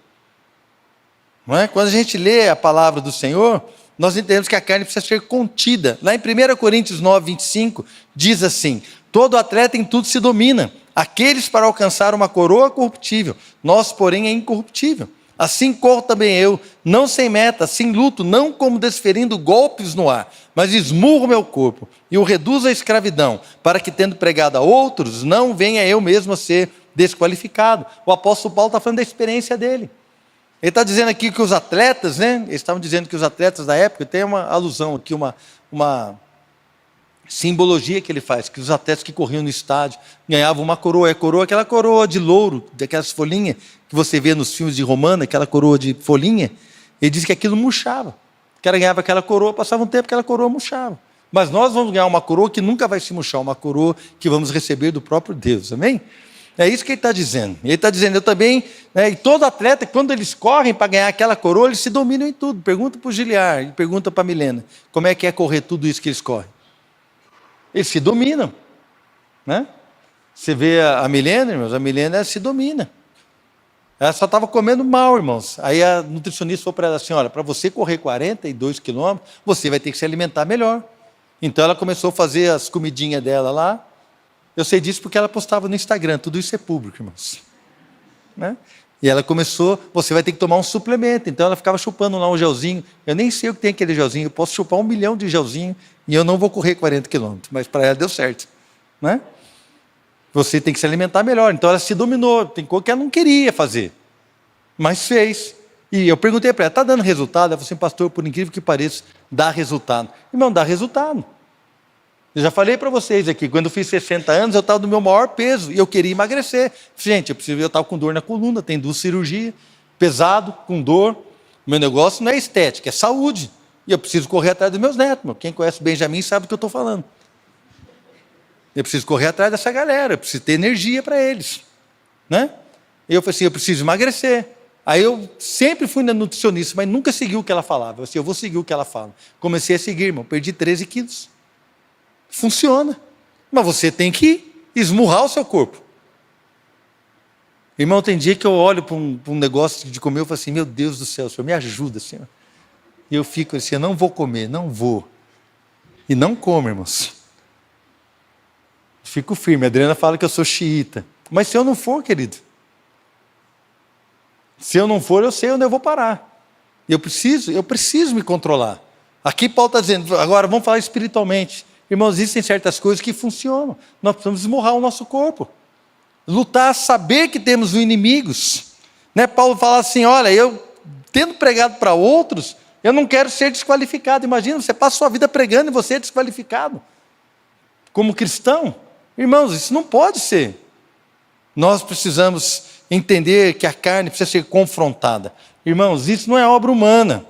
Não é? Quando a gente lê a palavra do Senhor, nós entendemos que a carne precisa ser contida. Lá em 1 Coríntios 9, 25, diz assim: todo atleta em tudo se domina, aqueles para alcançar uma coroa corruptível, nós, porém, é incorruptível. Assim corro também eu, não sem meta, sem luto, não como desferindo golpes no ar, mas esmurro meu corpo e o reduzo à escravidão, para que, tendo pregado a outros, não venha eu mesmo a ser desqualificado. O apóstolo Paulo está falando da experiência dele. Ele está dizendo aqui que os atletas, né? Eles estavam dizendo que os atletas da época, tem uma alusão aqui, uma simbologia que ele faz, que os atletas que corriam no estádio ganhavam uma coroa. É coroa, aquela coroa de louro, daquelas folhinhas que você vê nos filmes de Romana, aquela coroa de folhinha. Ele diz que aquilo murchava. O cara ganhava aquela coroa, passava um tempo, aquela coroa murchava. Mas nós vamos ganhar uma coroa que nunca vai se murchar, uma coroa que vamos receber do próprio Deus, amém? É isso que ele está dizendo. Ele está dizendo, eu também, né, e todo atleta, quando eles correm para ganhar aquela coroa, eles se dominam em tudo. Pergunta para o Giliar, pergunta para a Milena, como é que é correr tudo isso que eles correm? Eles se dominam, né? Você vê a Milena, irmãos, a Milena se domina. Ela só estava comendo mal, irmãos. Aí a nutricionista falou para ela assim, olha, para você correr 42 quilômetros, você vai ter que se alimentar melhor. Então ela começou a fazer as comidinhas dela lá. Eu sei disso porque ela postava no Instagram, tudo isso é público, irmãos. Né? E ela começou, você vai ter que tomar um suplemento. Então ela ficava chupando lá um gelzinho. Eu nem sei o que tem aquele gelzinho, eu posso chupar 1 milhão de gelzinho e eu não vou correr 40 quilômetros. Mas para ela deu certo. Né? Você tem que se alimentar melhor. Então ela se dominou, tem coisa que ela não queria fazer, mas fez. E eu perguntei para ela, está dando resultado? Ela falou assim, pastor, por incrível que pareça, dá resultado. Irmão, dá resultado. Eu já falei para vocês aqui, quando eu fiz 60 anos, eu estava no meu maior peso e eu queria emagrecer. Gente, eu estava com dor na coluna, tem 2 cirurgias, pesado, com dor. Meu negócio não é estética, é saúde. E eu preciso correr atrás dos meus netos. Quem conhece o Benjamin sabe do que eu estou falando. Eu preciso correr atrás dessa galera, eu preciso ter energia para eles. Né? E eu falei assim, eu preciso emagrecer. Aí eu sempre fui na nutricionista, mas nunca segui o que ela falava. Eu falei assim, eu vou seguir o que ela fala. Comecei a seguir, irmão, perdi 13 quilos. Funciona. Mas você tem que esmurrar o seu corpo. Irmão, tem dia que eu olho para um negócio de comer, eu falo assim, meu Deus do céu, Senhor, me ajuda, Senhor. E eu fico assim, eu não vou comer, não vou. E não como, irmãos. Fico firme. A Adriana fala que eu sou xiita. Mas se eu não for, querido, se eu não for, eu sei onde eu vou parar. Eu preciso me controlar. Aqui Paulo está dizendo, agora vamos falar espiritualmente. Irmãos, existem certas coisas que funcionam. Nós precisamos esmurrar o nosso corpo. Lutar, saber que temos inimigos. Né? Paulo fala assim, olha, eu tendo pregado para outros, eu não quero ser desqualificado. Imagina, você passa a sua vida pregando e você é desqualificado. Como cristão. Irmãos, isso não pode ser. Nós precisamos entender que a carne precisa ser confrontada. Irmãos, isso não é obra humana.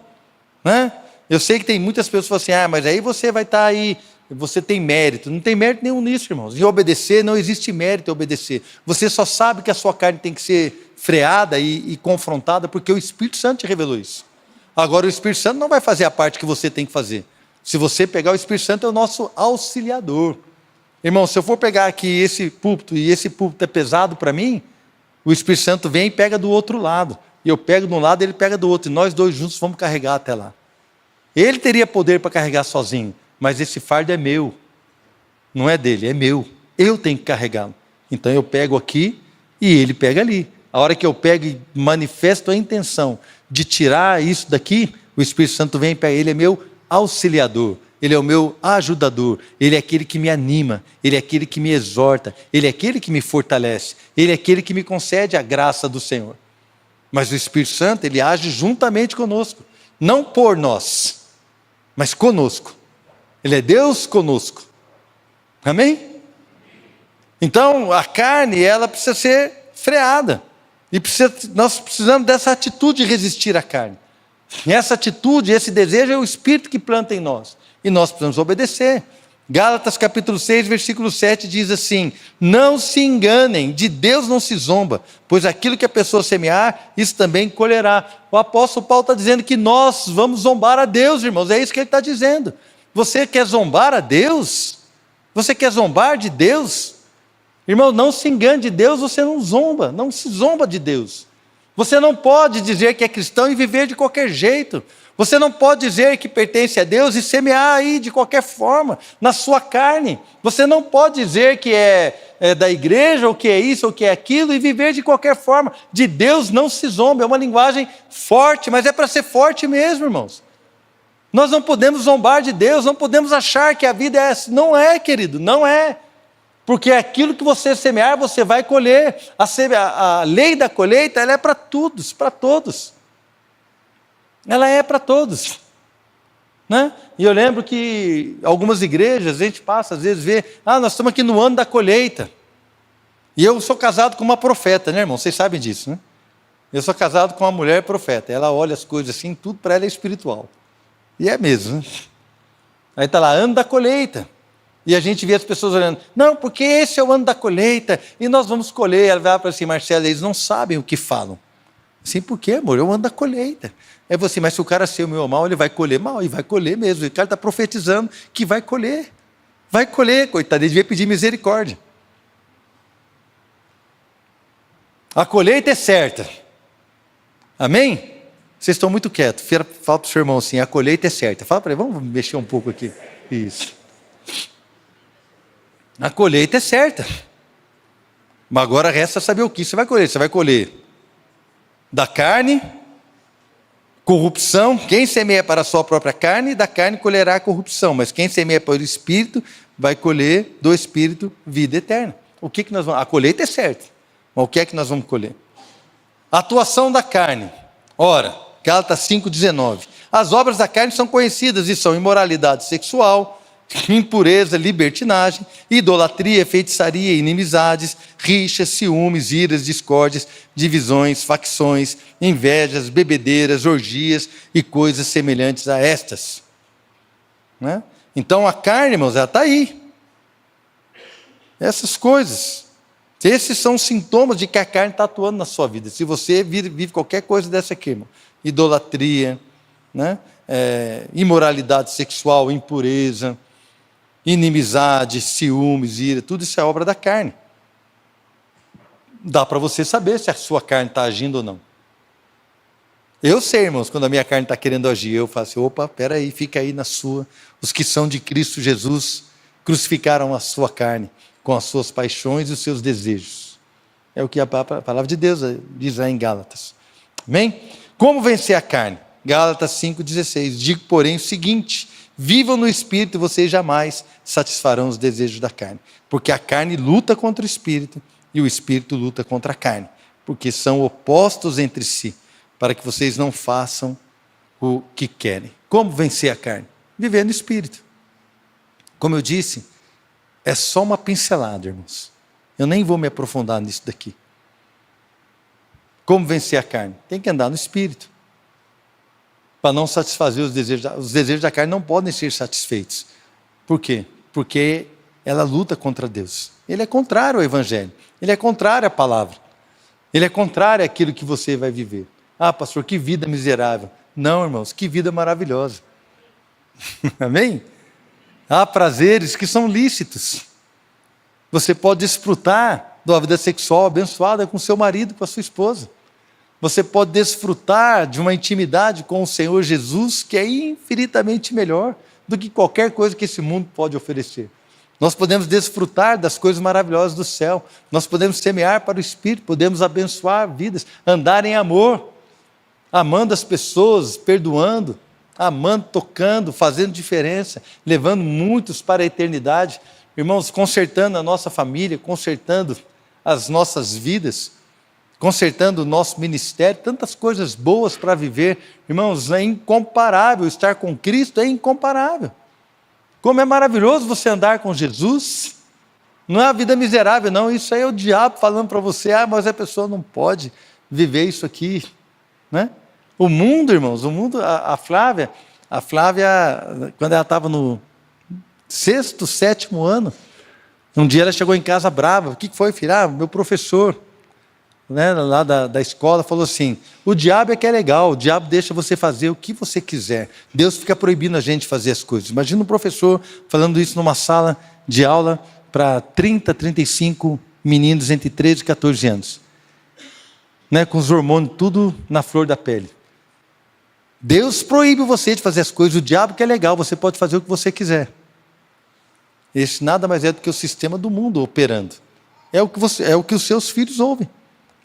Né? Eu sei que tem muitas pessoas que falam assim, mas aí você vai estar aí, você tem mérito. Não tem mérito nenhum nisso, irmãos. Em obedecer, não existe mérito em obedecer. Você só sabe que a sua carne tem que ser freada e confrontada porque o Espírito Santo te revelou isso. Agora, o Espírito Santo não vai fazer a parte que você tem que fazer. Se você pegar, o Espírito Santo é o nosso auxiliador. Irmão, se eu for pegar aqui esse púlpito e esse púlpito é pesado para mim, o Espírito Santo vem e pega do outro lado. E eu pego de um lado, ele pega do outro. E nós dois juntos vamos carregar até lá. Ele teria poder para carregar sozinho, mas esse fardo é meu. Não é dele, é meu. Eu tenho que carregá-lo. Então eu pego aqui e ele pega ali. A hora que eu pego e manifesto a intenção de tirar isso daqui, o Espírito Santo vem e pega. Ele é meu auxiliador. Ele é o meu ajudador, Ele é aquele que me anima, Ele é aquele que me exorta, Ele é aquele que me fortalece, Ele é aquele que me concede a graça do Senhor. Mas o Espírito Santo, Ele age juntamente conosco, não por nós, mas conosco. Ele é Deus conosco. Amém? Então, a carne, ela precisa ser freada, e nós precisamos dessa atitude de resistir à carne. E essa atitude, esse desejo é o Espírito que planta em nós. E nós precisamos obedecer. Gálatas capítulo 6, versículo 7 diz assim, não se enganem, de Deus não se zomba, pois aquilo que a pessoa semear, isso também colherá. O apóstolo Paulo está dizendo que nós vamos zombar a Deus, irmãos, é isso que ele está dizendo. Você quer zombar a Deus? Você quer zombar de Deus? Irmão, não se engane de Deus, você não zomba, não se zomba de Deus. Você não pode dizer que é cristão e viver de qualquer jeito. Você não pode dizer que pertence a Deus e semear aí de qualquer forma, na sua carne. Você não pode dizer que é da igreja, ou que é isso, ou que é aquilo, e viver de qualquer forma. De Deus não se zomba, é uma linguagem forte, mas é para ser forte mesmo, irmãos. Nós não podemos zombar de Deus, não podemos achar que a vida é essa. Não é, querido, não é. Porque aquilo que você semear, você vai colher. A lei da colheita, ela é para todos, para todos. Ela é para todos. Né? E eu lembro que algumas igrejas, a gente passa, às vezes vê, nós estamos aqui no ano da colheita. E eu sou casado com uma profeta, né, irmão? Vocês sabem disso, né? Eu sou casado com uma mulher profeta. Ela olha as coisas assim, tudo para ela é espiritual. E é mesmo, né? Aí está lá, ano da colheita. E a gente vê as pessoas olhando, não, porque esse é o ano da colheita, e nós vamos colher. Ela vai para assim, Marcelo, eles não sabem o que falam. Assim, por quê, amor? É o ano da colheita. É você, mas se o cara ser o meu mal, ele vai colher mal, e vai colher mesmo. O cara está profetizando que vai colher. Vai colher, coitado, ele devia pedir misericórdia. A colheita é certa. Amém? Vocês estão muito quietos. Fala para o seu irmão assim, a colheita é certa. Fala para ele, vamos mexer um pouco aqui. Isso. A colheita é certa. Mas agora resta saber o que você vai colher. Você vai colher da carne, corrupção. Quem semeia para a sua própria carne, da carne colherá a corrupção. Mas quem semeia para o Espírito, vai colher do Espírito vida eterna. O que nós vamos... A colheita é certa. Mas o que é que nós vamos colher? A atuação da carne. Ora, Gálatas 5,19. As obras da carne são conhecidas e são imoralidade sexual, impureza, libertinagem, idolatria, feitiçaria, inimizades, rixas, ciúmes, iras, discórdias, divisões, facções, invejas, bebedeiras, orgias e coisas semelhantes a estas. Né? Então a carne, irmãos, ela está aí. Essas coisas. Esses são os sintomas de que a carne está atuando na sua vida. Se você vive qualquer coisa dessa aqui, irmão, idolatria, né? Imoralidade sexual, impureza, inimizade, ciúmes, ira, tudo isso é obra da carne. Dá para você saber se a sua carne está agindo ou não. Eu sei, irmãos, quando a minha carne está querendo agir, eu falo assim, opa, peraí, fica aí na sua. Os que são de Cristo Jesus crucificaram a sua carne com as suas paixões e os seus desejos. É o que a palavra de Deus diz lá em Gálatas. Amém? Como vencer a carne? Gálatas 5,16. Digo, porém, o seguinte: vivam no Espírito e vocês jamais satisfarão os desejos da carne. Porque a carne luta contra o Espírito e o Espírito luta contra a carne. Porque são opostos entre si, para que vocês não façam o que querem. Como vencer a carne? Viver no Espírito. Como eu disse, é só uma pincelada, irmãos. Eu nem vou me aprofundar nisso daqui. Como vencer a carne? Tem que andar no Espírito. Para não satisfazer os desejos. Os desejos da carne não podem ser satisfeitos. Por quê? Porque ela luta contra Deus. Ele é contrário ao Evangelho. Ele é contrário à palavra. Ele é contrário àquilo que você vai viver. Ah, pastor, que vida miserável. Não, irmãos, que vida maravilhosa. Amém? Há prazeres que são lícitos. Você pode desfrutar de uma vida sexual abençoada com seu marido, com a sua esposa. Você pode desfrutar de uma intimidade com o Senhor Jesus que é infinitamente melhor do que qualquer coisa que esse mundo pode oferecer. Nós podemos desfrutar das coisas maravilhosas do céu. Nós podemos semear para o Espírito, podemos abençoar vidas, andar em amor, amando as pessoas, perdoando, amando, tocando, fazendo diferença, levando muitos para a eternidade. Irmãos, consertando a nossa família, consertando as nossas vidas, consertando o nosso ministério, tantas coisas boas para viver. Irmãos, é incomparável, estar com Cristo é incomparável. Como é maravilhoso você andar com Jesus. Não é a vida miserável, não, isso aí é o diabo falando para você, mas a pessoa não pode viver isso aqui, né? O mundo, irmãos, o mundo, a Flávia, quando ela estava no 6º, 7º ano, um dia ela chegou em casa brava. O que foi, filha? Meu professor, né, lá da escola, falou assim, o diabo é que é legal, o diabo deixa você fazer o que você quiser, Deus fica proibindo a gente fazer as coisas. Imagina um professor falando isso numa sala de aula para 30, 35 meninos entre 13 e 14 anos, né, com os hormônios tudo na flor da pele. Deus proíbe você de fazer as coisas, o diabo que é legal, você pode fazer o que você quiser. Esse nada mais é do que o sistema do mundo operando. É o que os seus filhos ouvem,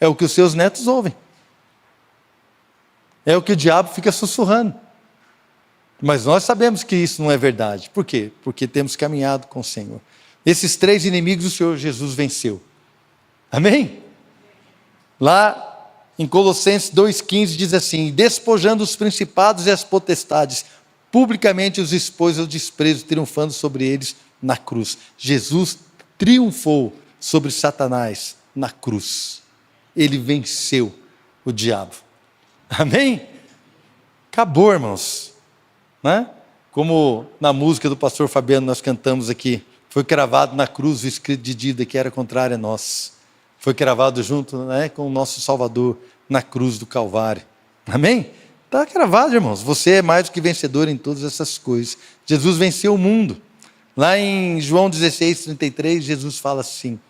é o que os seus netos ouvem, é o que o diabo fica sussurrando. Mas nós sabemos que isso não é verdade. Por quê? Porque temos caminhado com o Senhor. Esses 3 inimigos o Senhor Jesus venceu. Amém? Lá em Colossenses 2,15 diz assim: despojando os principados e as potestades, publicamente os expôs ao desprezo, triunfando sobre eles na cruz. Jesus triunfou sobre Satanás na cruz. Ele venceu o diabo. Amém? Acabou, irmãos. Né? Como na música do pastor Fabiano nós cantamos aqui, foi cravado na cruz o escrito de dívida que era contrário a nós. Foi cravado junto, né, com o nosso Salvador na cruz do Calvário. Amém? Está cravado, irmãos. Você é mais do que vencedor em todas essas coisas. Jesus venceu o mundo. Lá em João 16:33, Jesus fala assim: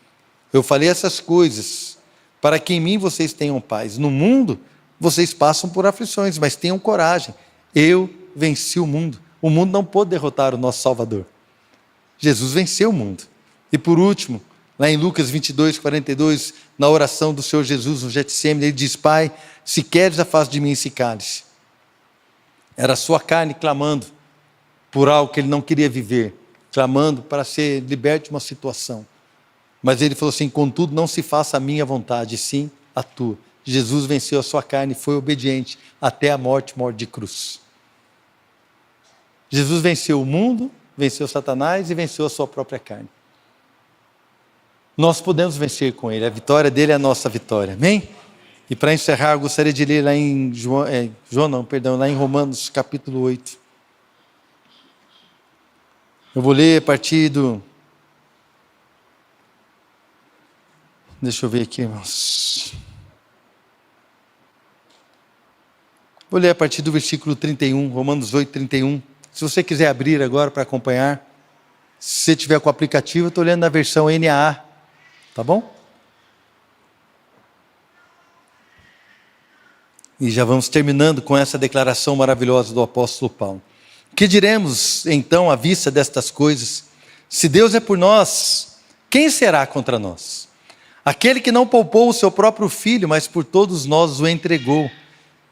eu falei essas coisas para que em mim vocês tenham paz. No mundo vocês passam por aflições, mas tenham coragem. Eu venci o mundo. O mundo não pôde derrotar o nosso Salvador. Jesus venceu o mundo. E por último, lá em Lucas 22:42, na oração do Senhor Jesus no Getsêmani, ele diz: Pai, se queres, afasta de mim esse cálice. Era a sua carne clamando por algo que ele não queria viver, clamando para ser liberto de uma situação. Mas ele falou assim: contudo, não se faça a minha vontade, sim a tua. Jesus venceu a sua carne e foi obediente até a morte de cruz. Jesus venceu o mundo, venceu Satanás e venceu a sua própria carne. Nós podemos vencer com ele, a vitória dele é a nossa vitória, amém? E para encerrar, eu gostaria de ler lá em lá em Romanos capítulo 8. Eu vou ler a partir do... Deixa eu ver aqui, irmãos. Vou ler a partir do versículo 31, Romanos 8, 31. Se você quiser abrir agora para acompanhar, se você tiver com o aplicativo, eu estou lendo na versão NAA, tá bom? E já vamos terminando com essa declaração maravilhosa do apóstolo Paulo. Que diremos então à vista destas coisas? Se Deus é por nós, quem será contra nós? Aquele que não poupou o seu próprio filho, mas por todos nós o entregou,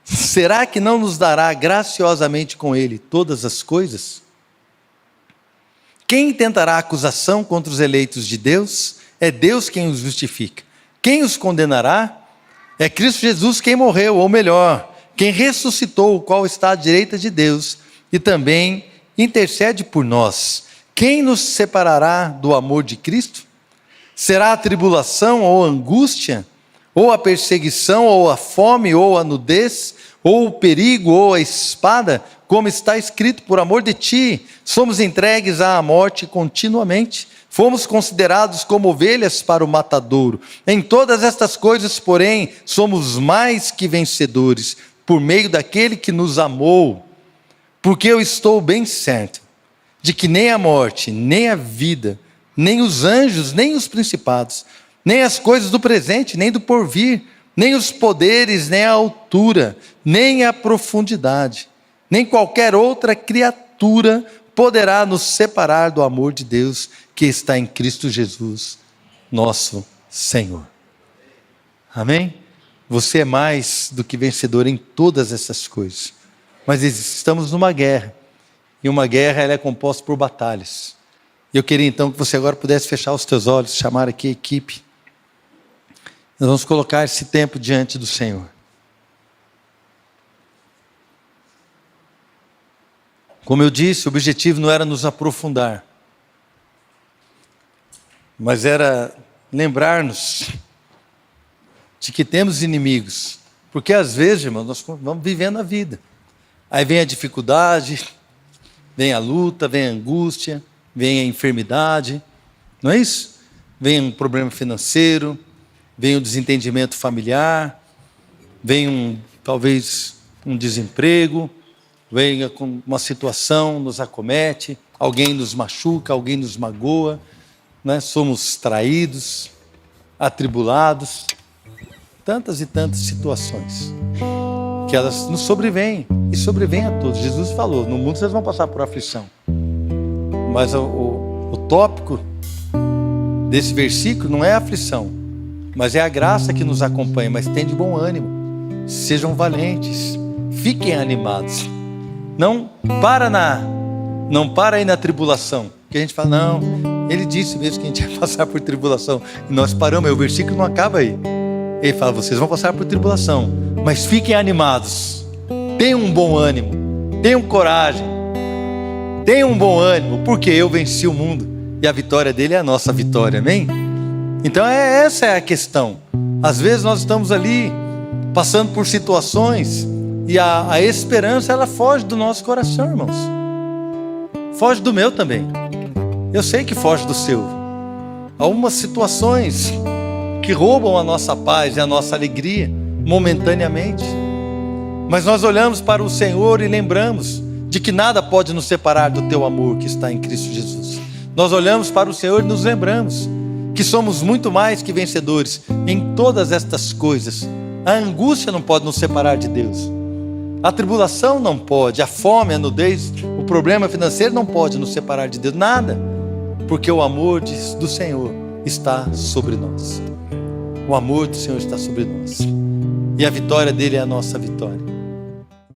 será que não nos dará graciosamente com ele todas as coisas? Quem tentará acusação contra os eleitos de Deus? É Deus quem os justifica. Quem os condenará? É Cristo Jesus quem morreu, ou melhor, quem ressuscitou, o qual está à direita de Deus e também intercede por nós. Quem nos separará do amor de Cristo? Será a tribulação ou a angústia, ou a perseguição, ou a fome, ou a nudez, ou o perigo, ou a espada? Como está escrito: por amor de ti, somos entregues à morte continuamente. Fomos considerados como ovelhas para o matadouro. Em todas estas coisas, porém, somos mais que vencedores, por meio daquele que nos amou. Porque eu estou bem certo de que nem a morte, nem a vida, nem os anjos, nem os principados, nem as coisas do presente, nem do porvir, nem os poderes, nem a altura, nem a profundidade, nem qualquer outra criatura poderá nos separar do amor de Deus que está em Cristo Jesus, nosso Senhor. Amém? Você é mais do que vencedor em todas essas coisas. Mas estamos numa guerra. E uma guerra, ela é composta por batalhas. E eu queria então que você agora pudesse fechar os teus olhos, chamar aqui a equipe. Nós vamos colocar esse tempo diante do Senhor. Como eu disse, o objetivo não era nos aprofundar, mas era lembrar-nos de que temos inimigos. Porque às vezes, irmãos, nós vamos vivendo a vida. Aí vem a dificuldade, vem a luta, vem a angústia, vem a enfermidade, não é isso? Vem um problema financeiro, vem um desentendimento familiar, vem talvez um desemprego, vem uma situação, nos acomete, alguém nos machuca, alguém nos magoa, né? Somos traídos. atribulados, tantas e tantas situações que elas nos sobrevêm e sobrevêm a todos. Jesus falou: no mundo vocês vão passar por aflição. Mas o tópico desse versículo não é a aflição, mas é a graça que nos acompanha. Mas tem de bom ânimo, sejam valentes, fiquem animados. Não para aí na tribulação, que a gente fala: não, ele disse mesmo que a gente ia passar por tribulação, e nós paramos, aí o versículo não acaba aí. Ele fala: vocês vão passar por tribulação, mas fiquem animados, tenham um bom ânimo, tenham coragem, tenham um bom ânimo, porque eu venci o mundo, e a vitória dele é a nossa vitória, amém? Então essa é a questão. Às vezes nós estamos ali, passando por situações, e a esperança, ela foge do nosso coração, irmãos. Foge do meu também. Eu sei que foge do seu. Há algumas situações que roubam a nossa paz e a nossa alegria momentaneamente. Mas nós olhamos para o Senhor e lembramos de que nada pode nos separar do teu amor que está em Cristo Jesus. Nós olhamos para o Senhor e nos lembramos que somos muito mais que vencedores em todas estas coisas. A angústia não pode nos separar de Deus. A tribulação não pode, a fome, a nudez, o problema financeiro não pode nos separar de Deus, nada, porque o amor do Senhor está sobre nós. O amor do Senhor está sobre nós, e a vitória dele é a nossa vitória.